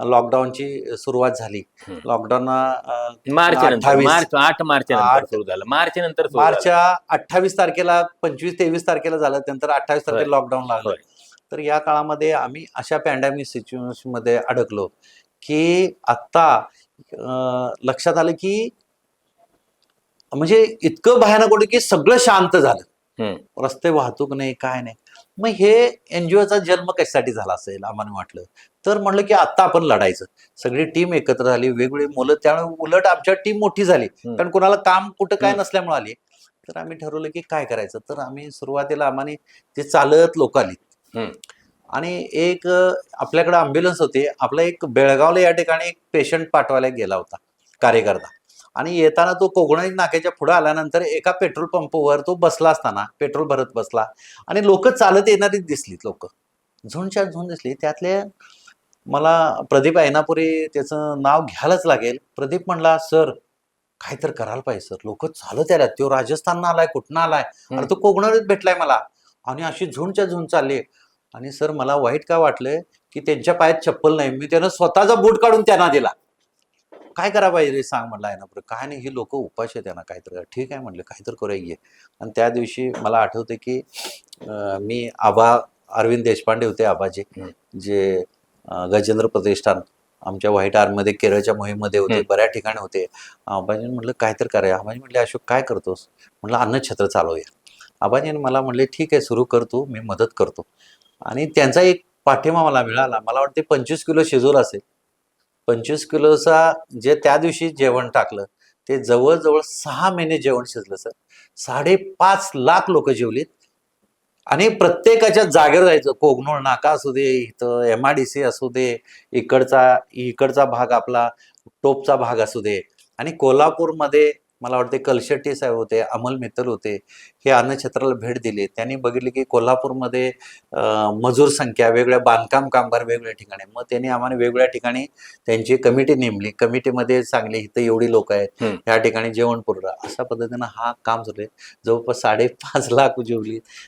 लॉकडाऊनची सुरुवात झाली. लॉकडाऊन मार्च नंतर 28 8 मार्च नंतर सुरू झालं. मार्च नंतर सुरू झालं. मार्चच्या 28 तारखेला 25-23 तारखेला झालं. त्यानंतर 28 तारखेला लॉकडाऊन लागलं. होय. तर या काळामध्ये आम्ही अशा पॅन्डेमिक सिच्युएशन मध्ये अडकलो की आत्ता लक्षात आलं की म्हणजे इतकं भयानक होतं की सगळं शांत झालं. रस्ते वाहतूक नाही, काय नाही. मग हे एनजीओचा जन्म कशासाठी झाला असेल आम्हाला वाटलं. तर म्हणलं की आता आपण लढायचं. सगळी टीम एकत्र झाली, वेगवेगळी मुलं. त्यामुळे उलट आमच्या टीम मोठी झाली, कारण कोणाला काम कुठं काय नसल्यामुळे आली. तर आम्ही ठरवलं की काय करायचं. तर आम्ही सुरुवातीला आम्हाला ते चालत लोक आली आणि एक आपल्याकडे अँब्युलन्स होती. आपला एक बेळगावला या ठिकाणी एक पेशंट पाठवायला गेला होता कार्यकर्ता, आणि येताना तो कोगनळी नाक्याच्या पुढे आल्यानंतर एका पेट्रोल पंपवर तो बसला असताना पेट्रोल भरत बसला आणि लोक चालत येणारी दिसलीत. लोक झुंडच्या झुंड दिसली. त्यातले मला प्रदीप ऐनापुरे, त्याचं नाव घ्यायलाच लागेल. प्रदीप म्हणला, सर काय तर करायला पाहिजे सर, लोक चालत आल्यात. तो राजस्थाननं आलाय, कुठनं आलाय, आणि तो कोगनळीत भेटलाय मला, आणि अशी झुंडच्या झुंड चालली. आणि सर मला वाईट काय वाटलं की त्यांच्या पायात चप्पल नाही. मी त्यानं स्वतःचा बूट काढून त्यांना दिला. काय करा पाहिजे रे सांग म्हटलं आहे ना. काय नाही, ही लोक उपाशी आहेत, त्यांना काहीतरी. ठीक आहे म्हटलं, काहीतरी करूया ये. आणि त्या दिवशी मला आठवते की मी आबा अरविंद देशपांडे होते, आबाजी, जे गजेंद्र प्रतिष्ठान आमच्या व्हाईट आर्मीमध्ये केरळच्या मोहीममध्ये होते, बऱ्याच ठिकाणी होते. आबाजी म्हटलं काहीतरी करूया. आबाजी म्हटले, अशोक काय करतोस. म्हटलं अन्नछत्र चालवूया. आबाजीने मला म्हणले ठीक आहे, सुरू करतो, मी मदत करतो. आणि त्यांचा एक पाठिंबा मला मिळाला. मला वाटते 25 किलो शिजवलं असेल. 25 किलोचा जे त्या दिवशी जेवण टाकलं ते जवळजवळ 6 महिने जेवण शिजलं सर. 5.5 लाख लोक जेवलीत. आणि प्रत्येकाच्या जागेवर जायचं. कोगनोळ नाका असू दे, इथं MIDC असू दे, इकडचा भाग आपला टोपचा भाग असू दे, आणि कोल्हापूरमध्ये मला वाटते कलशेट्टी साहेब होते, अमल मित्तल होते, हे अन्नछत्राला भेट दिली. त्यांनी बघितले की कोल्हापूरमध्ये मजूर संख्या वेगळ्या, बांधकाम कामगार वेगवेगळ्या ठिकाणी. मग त्यांनी आम्हाला वेगवेगळ्या ठिकाणी त्यांची कमिटी नेमली. कमिटीमध्ये सांगली इथं एवढी लोक आहेत, ह्या ठिकाणी जेवण पुरवलं. अशा पद्धतीनं हा काम झाले. जवळपास 5.5 लाख जेवली.